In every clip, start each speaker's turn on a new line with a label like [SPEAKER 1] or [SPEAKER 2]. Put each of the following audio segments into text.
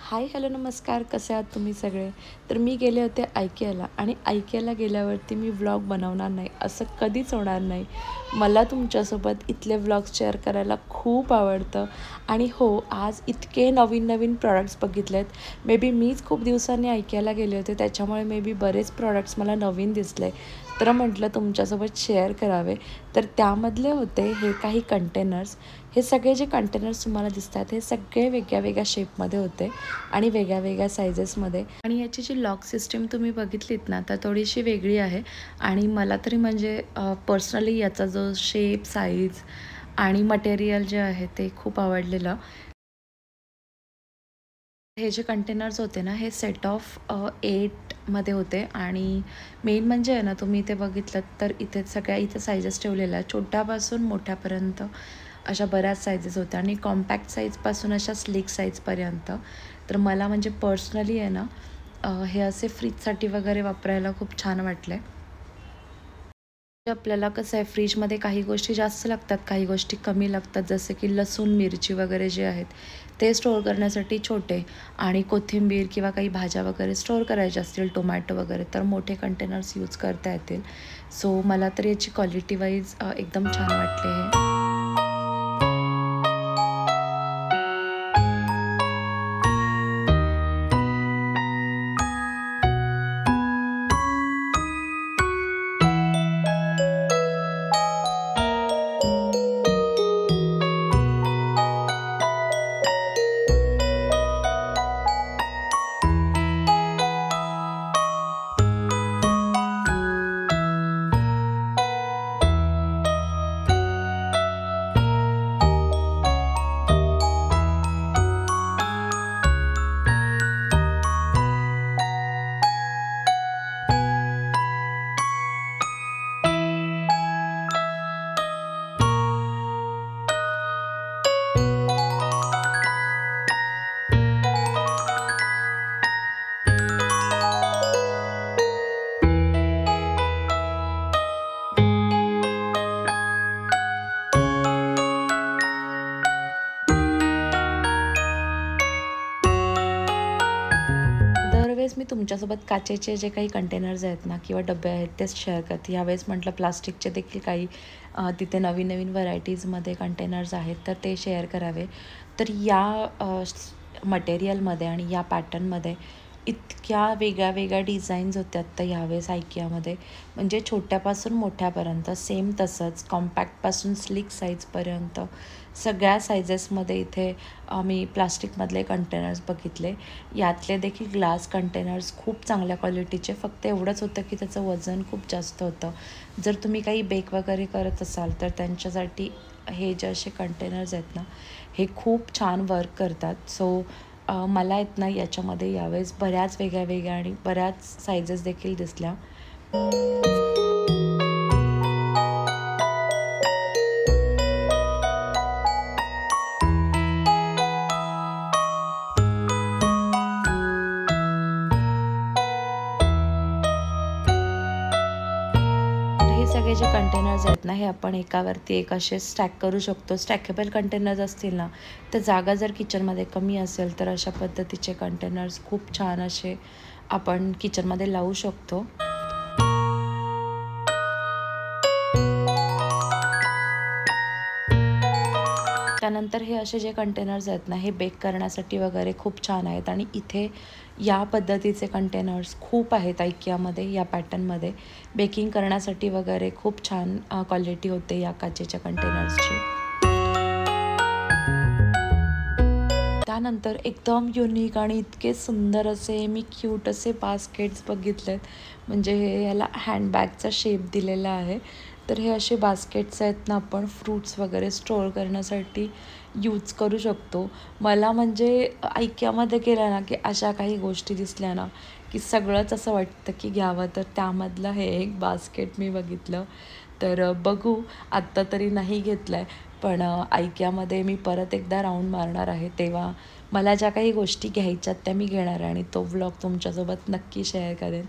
[SPEAKER 1] Hi hello नमस्कार, कसे आहात तुम्ही सगळे. तर मी गेले होते IKEAला आणि IKEAला गेल्यावरती मी व्लॉग बनवणार नाही असं कधीच होणार नाही. मला तुमच्यासोबत इथले व्लॉग्स शेअर करायला खूप आवडतं. आणि हो, आज इतके नवीन नवीन प्रॉडक्ट्स बघितलेत. मे बी मीच खूप दिवसांनी IKEAला गेले होते, त्याच्यामुळे मे बी बरेच प्रॉडक्ट्स मला नवीन दिसले. तर म्हटलं तुमच्यासोबत शेअर करावे. तर त्यामधले होते हे काही कंटेनर्स. हे सगळे जे कंटेनर्स तुम्हाला दिसतात हे सगळे वेगळ्या वेगळ्या शेपमध्ये होते आणि वेगळ्या वेगळ्या सायझेसमध्ये. आणि याची जी लॉक सिस्टीम तुम्ही बघितलीत ना, तर थोडीशी वेगळी आहे. आणि मला तरी म्हणजे पर्सनली याचा जो शेप, साईज आणि मटेरियल जे आहे ते खूप आवडलेलं. हे जे कंटेनर्स होते ना, हे सेट ऑफ 8मध्ये होते. आणि मेन म्हणजे आहे ना, तुम्ही इथे बघितलं तर इथे सगळ्या इथे सायझेस ठेवलेल्या आहेत, छोट्यापासून मोठ्यापर्यंत अशा बऱ्याच सायझेस होत्या आणि कॉम्पॅक्ट साईजपासून अशा स्लिक साईजपर्यंत. तर मला म्हणजे पर्सनली आहे ना, हे असे फ्रीजसाठी वगैरे वापरायला खूप छान वाटले. आपल्याला कसं आहे, फ्रीजमध्ये काही गोष्टी जास्त लागतात, काही गोष्टी कमी लागतात, जसे की लसूण, मिरची वगैरे जे आहेत ते स्टोअर करण्यासाठी छोटे, आणि कोथिंबीर किंवा काही भाज्या वगैरे स्टोअर करायच्या असतील, टोमॅटो वगैरे, तर मोठे कंटेनर्स यूज करता येतील. सो मला तर याची क्वालिटी वाईज एकदम छान वाटले हे. दरवेळेस मी तुमच्यासोबत काचेचे जे काही कंटेनर्स आहेत ना किंवा डबे आहेत तेच शेअर करते. यावेळेस म्हटलं प्लास्टिकचे देखील काही तिथे नवीन नवीन व्हरायटीजमध्ये कंटेनर्स आहेत, तर ते शेअर करावे. तर या मटेरियलमध्ये आणि या पॅटर्नमध्ये इतक्या वेगळ्या वेगळ्या डिझाईन्स होत्या तर यावेळेस IKEAमध्ये. म्हणजे छोट्यापासून मोठ्यापर्यंत सेम तसंच, कॉम्पॅक्टपासून स्लिक साईजपर्यंत सगळ्या सायझेसमध्ये इथे मी प्लास्टिकमधले कंटेनर्स बघितले. यातले देखील ग्लास कंटेनर्स खूप चांगल्या क्वालिटीचे, फक्त एवढंच होतं की त्याचं वजन खूप जास्त होतं. जर तुम्ही काही बेक वगैरे करत असाल तर त्यांच्यासाठी हे जे असे कंटेनर्स आहेत ना, हे खूप छान वर्क करतात. सो मला आहेत ना याच्यामध्ये यावेळेस बऱ्याच वेगळ्या वेगळ्या आणि बऱ्याच सायझेस देखील दिसल्या. हे सगळे जे कंटेनर्स आहेत ना, हे आपण एकावरती एक असे स्टॅक करू शकतो. स्टॅकेबल कंटेनर्स असतील ना, तर जागा जर किचनमध्ये कमी असेल तर अशा पद्धतीचे कंटेनर्स खूप छान असे आपण किचनमध्ये लावू शकतो. त्यानंतर हे असे जे कंटेनर्स आहेत ना, हे बेक करण्यासाठी वगैरे खूप छान आहेत. आणि इथे या पद्धतीचे कंटेनर्स खूप आहेत IKEAमध्ये या पॅटर्नमध्ये. बेकिंग करण्यासाठी वगैरे खूप छान क्वालिटी होते या काचेच्या कंटेनर्सची. त्यानंतर एकदम युनिक आणि इतके सुंदर असे मी क्यूट असे बास्केट्स बघितलेत. म्हणजे हे ह्याला हँडबॅगचा शेप दिलेला आहे. तर हे असे बास्केट्स आहेत ना, आपण फ्रूट्स वगैरे स्टोअर करण्यासाठी यूज करू शकतो. मला म्हणजे IKEAमध्ये गेलं ना, की अशा काही गोष्टी दिसल्या ना, की सगळंच असं वाटतं की घ्यावं. तर त्यामधलं हे एक बास्केट मी बघितलं. तर बघू, आत्ता तरी नाही घेतलं आहे. पण IKEAमध्ये मी परत एकदा राऊंड मारणार आहे, तेव्हा मला ज्या काही गोष्टी घ्यायच्यात त्या मी घेणार आहे आणि तो व्लॉग तुमच्यासोबत नक्की शेअर करेन.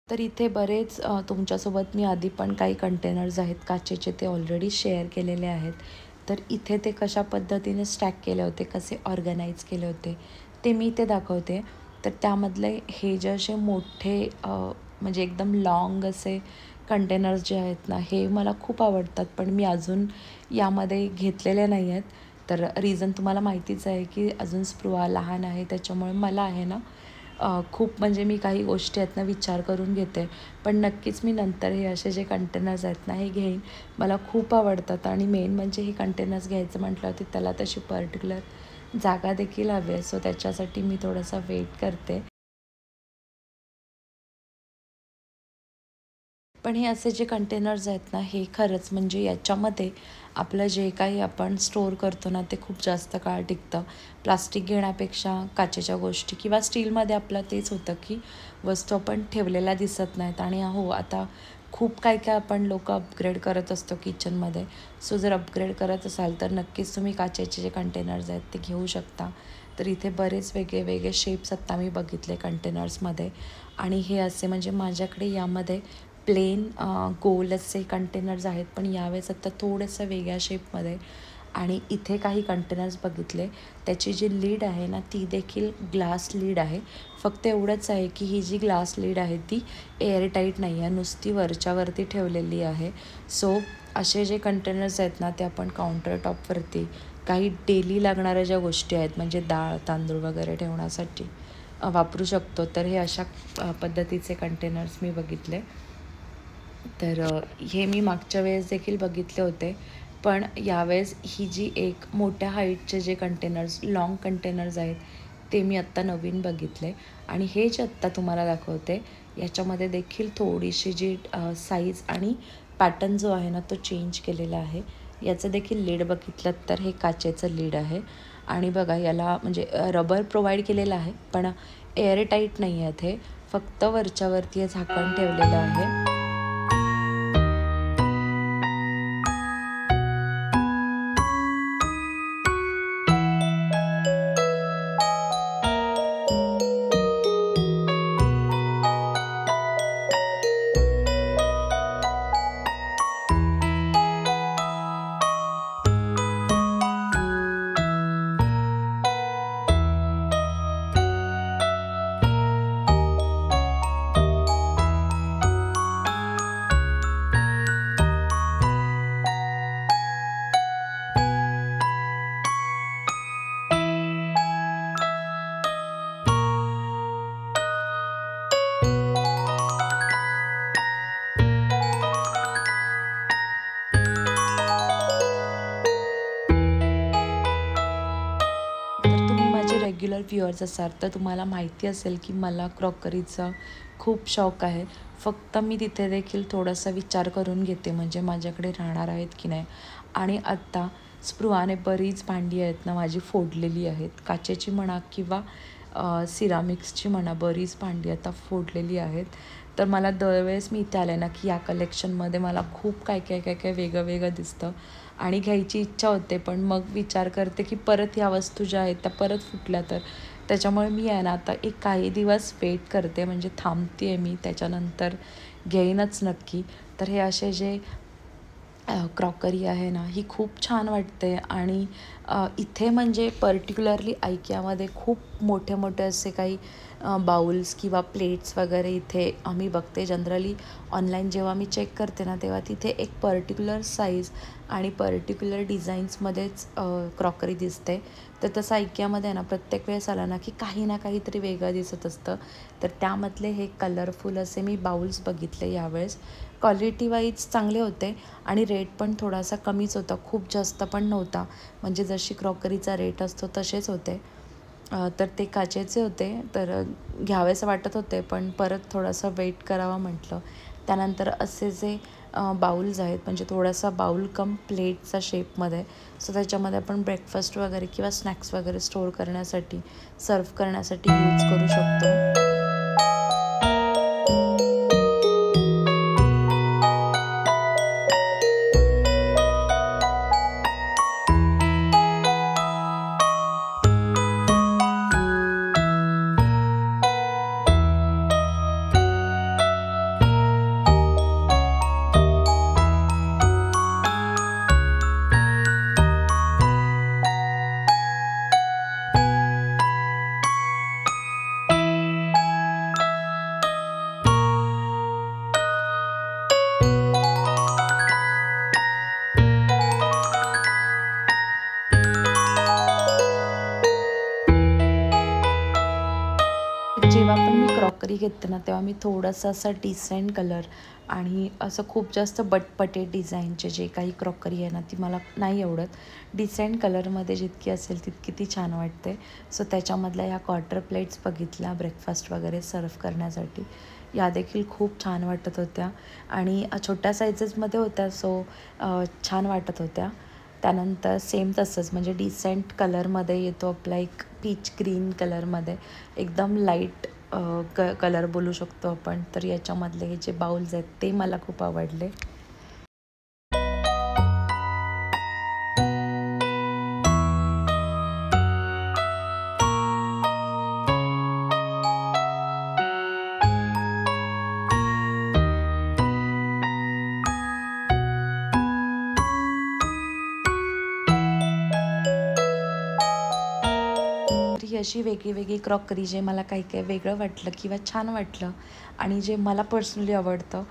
[SPEAKER 1] तर इथे बरेच तुमच्यासोबत मी आधी पण काही कंटेनर्स आहेत काचेचे, ते ऑलरेडी शेअर केलेले आहेत. तर इथे ते कशा पद्धतीने स्टॅक केले होते, कसे ऑर्गनाईज केले होते, ते मी इथे दाखवते. तर त्यामधले हे जे असे मोठे म्हणजे एकदम लाँग असे कंटेनर्स जे आहेत ना, हे मला खूप आवडतात, पण मी अजून यामध्ये घेतलेले नाही आहेत. तर रिझन तुम्हाला माहितीच आहे की अजून स्पृहा लहान आहे, त्याच्यामुळे मला आहे ना खूप म्हणजे मी काही गोष्टी आहेत ना विचार करून घेते. पण नक्कीच मी नंतर हे असे जे कंटेनर्स आहेत ना हे घेईन. मला खूप आवडतात आणि मेन म्हणजे हे कंटेनर्स घ्यायचं म्हटलं तर त्याला तशी पर्टिक्युलर जागा देखील हवी आहे. सो त्याच्यासाठी मी थोडासा वेट करते. पण हे असे जे कंटेनर्स आहेत ना, हे खरंच म्हणजे याच्यामध्ये आपलं जे काही आपण स्टोअर करतो ना, ते खूप जास्त काळ टिकतं. प्लास्टिक घेण्यापेक्षा काचेच्या गोष्टी किंवा स्टीलमध्ये आपलं तेच होतं, की वस्तू आपण ठेवलेल्या दिसत नाहीत. आणि हो, आता खूप काय काय आपण लोकं अपग्रेड करत असतो किचनमध्ये. सो जर अपग्रेड करत असाल तर नक्कीच तुम्ही काचेचे जे कंटेनर्स आहेत ते घेऊ शकता. तर इथे बरेच वेगळे वेगळे शेप्स आत्ता मी बघितले कंटेनर्समध्ये. आणि हे असे म्हणजे माझ्याकडे यामध्ये प्लेन गोल असे कंटेनर्स आहेत, पण यावेळेस आता थोडंसं वेगळ्या शेपमध्ये. आणि इथे काही कंटेनर्स बघितले, त्याची जी लीड आहे ना ती देखील ग्लास लीड आहे. फक्त एवढंच आहे की ही जी ग्लास लीड आहे ती एअरटाईट नाही आहे, नुसती वरच्यावरती ठेवलेली आहे. सो असे जे कंटेनर्स आहेत ना ते आपण काउंटर टॉपवरती काही डेली लागणाऱ्या ज्या गोष्टी आहेत म्हणजे डाळ तांदूळ वगैरे ठेवण्यासाठी वापरू शकतो. तर हे अशा पद्धतीचे कंटेनर्स मी बघितले. तर हे मी मागच्या वेळेस देखील बघितले होते, पण यावेळेस ही जी एक मोठ्या हाईटचे जे कंटेनर्स लाँग कंटेनर्स आहेत ते मी आत्ता नवीन बघितले. आणि हे जे आत्ता तुम्हाला दाखवते याच्यामध्ये देखील थोडीशी जी साईज आणि पॅटर्न जो आहे ना तो चेंज केलेला आहे. याचं देखील लीड बघितलं तर हे काचेचं लीड आहे. आणि बघा याला म्हणजे रबर प्रोव्हाइड केलेलं आहे, पण एअरटाईट नाही आहेत हे, फक्त वरच्यावरती हे झाकण ठेवलेलं आहे. तर तुम्ही माझे रेग्युलर व्ह्युअर्स असाल तर तुम्हाला माहिती असेल की मला क्रॉकरीचा खूप शौक आहे. फक्त मी तिथे देखील थोडासा विचार करून घेते म्हणजे माझ्याकडे राहणार आहेत की नाही. आणि आत्ता स्पृहाने बरीच भांडी आहेत ना माझी फोडलेली आहेत, काचेची म्हणा किंवा सिरामिक्सची म्हणा, बरीच भांडी आता फोडलेली आहेत. तर मला दरवेळेस मी इथे आले ना की या कलेक्शनमध्ये मला खूप काय काय काय काय वेगळं वेगळं दिसतं आणि घ्यायची इच्छा होते. पण मग विचार करते की परत ह्या वस्तू ज्या आहेत त्या परत फुटल्या तर. त्याच्यामुळे मी आहे ना आता एक काही दिवस वेट करते, म्हणजे थांबते आहे मी, त्याच्यानंतर घेईनच नक्की. तर हे असे जे क्रॉकरी आहे ना ही खूप छान वाटते. आणि इथे म्हणजे पर्टिक्युलरली IKEAमध्ये खूप मोठे मोठे असे काही बाउल्स किंवा प्लेट्स वगैरे इथे आम्ही बघते. जनरली ऑनलाईन जेव्हा मी चेक करते ना तेव्हा तिथे एक पर्टिक्युलर साईज आणि पर्टिक्युलर डिझाईन्समध्येच क्रॉकरी दिसते. तर तसं IKEAमध्ये ना प्रत्येक वेळेस आला ना की काही ना काहीतरी वेगळं दिसत असतं. तर त्यामधले हे कलरफुल असे मी बाउल्स बघितले यावेळेस. क्वालिटी वाईज चांगले होते आणि रेट पण थोडासा कमीच होता, खूप जास्त पण नव्हता. म्हणजे जशी क्रॉकरीचा रेट असतो तसेच होते. तर ते काचेचे होते, तर घ्यावेसे वाटत होते, पण परत थोडासा वेट करावा म्हटलं. त्यानंतर असे जे बाउल्स आहेत म्हणजे थोडासा बाउल कम प्लेटचा शेपमध्ये. सो त्याच्यामध्ये आपण ब्रेकफास्ट वगैरे किंवा स्नॅक्स वगैरे स्टोअर करण्यासाठी, सर्व करण्यासाठी यूज करू शकतो. जेव्हा पण मी क्रॉकरी घेते ना तेव्हा मी थोडंसं असं डिसेंट कलर आणि असं खूप जास्त बटपटे डिझाईनचे जे काही क्रॉकरी आहे ना ती मला नाही आवडत. डिसेंट कलरमध्ये जितकी असेल तितकी ती छान वाटते. सो त्याच्यामधल्या ह्या क्वार्टर प्लेट्स बघितल्या ब्रेकफास्ट वगैरे सर्व करण्यासाठी. या देखील खूप छान वाटत होत्या आणि छोट्या साईजेसमध्ये होत्या. सो छान वाटत होत्या. त्यानंतर सेम तसंच म्हणजे डिसेंट कलरमध्ये येतो आपला एक पीच ग्रीन कलरमध्ये एकदम लाईट कलर बोलू शकतो आपण. तर याच्यामधले हे जे बाउल्स आहेत ते मला खूप आवडले. तर ही अशी वेगळी वेगळी क्रॉकरी जे मला काही काही वेगळं वाटलं किंवा छान वाटलं आणि जे मला पर्सनली आवडतं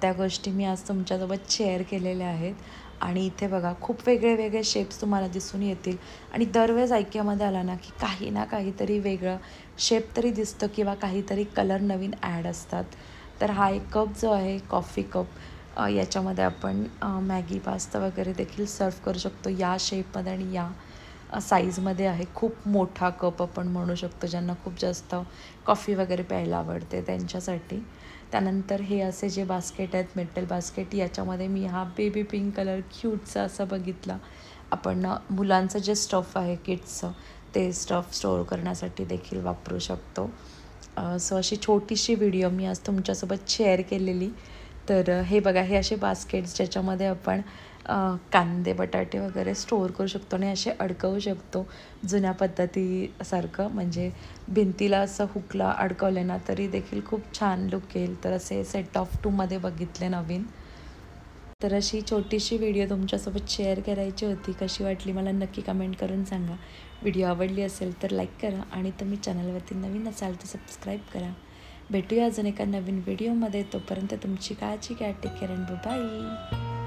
[SPEAKER 1] त्या गोष्टी मी आज तुमच्यासोबत शेअर केलेल्या आहेत. आणि इथे बघा खूप वेगळे वेगळे शेप्स तुम्हाला दिसून येतील आणि दरवेळेस ऐक्यामध्ये आला ना की काही ना काहीतरी वेगळं शेप तरी दिसतं किंवा काहीतरी कलर नवीन ॲड असतात. तर हा एक कप जो आहे कॉफी कप याच्यामध्ये आपण मॅगी पास्ता वगैरे देखील सर्व करू शकतो या शेपमध्ये आणि या साईजमध्ये आहे. खूप मोठा कप आपण म्हणू शकतो ज्यांना खूप जास्त कॉफी वगैरे प्यायला आवडते त्यांच्यासाठी. त्यानंतर हे असे जे बास्केट आहेत मेटल बास्केट याच्यामध्ये मी हा बेबी पिंक कलर क्यूटचा असा बघितला. आपण मुलांचं जे स्टफ आहे किड्सचं ते स्टफ स्टोअर करण्यासाठी देखील वापरू शकतो. सो अशी छोटीशी व्हिडिओ मी आज तुमच्यासोबत शेअर केलेली. तर हे बघा हे असे बास्केट्स ज्याच्यामध्ये आपण कांदे बटाटे वगैरे स्टोअर करू शकतो आणि असे अडकवू शकतो जुन्या पद्धतीसारखं. म्हणजे भिंतीला असं हुकला अडकवले ना तरी देखील खूप छान लुक येईल. तर असे सेट ऑफ 2मध्ये बघितले नवीन. तर अशी छोटीशी व्हिडिओ तुमच्यासोबत शेअर करायची होती. कशी वाटली मला नक्की कमेंट करून सांगा. व्हिडिओ आवडली असेल तर लाईक करा आणि तुम्ही चॅनलवरती नवीन असाल तर सबस्क्राईब करा. भेटूया अजून एका नवीन व्हिडिओमध्ये. तोपर्यंत तुमची काळजी घ्या. Take care and bye.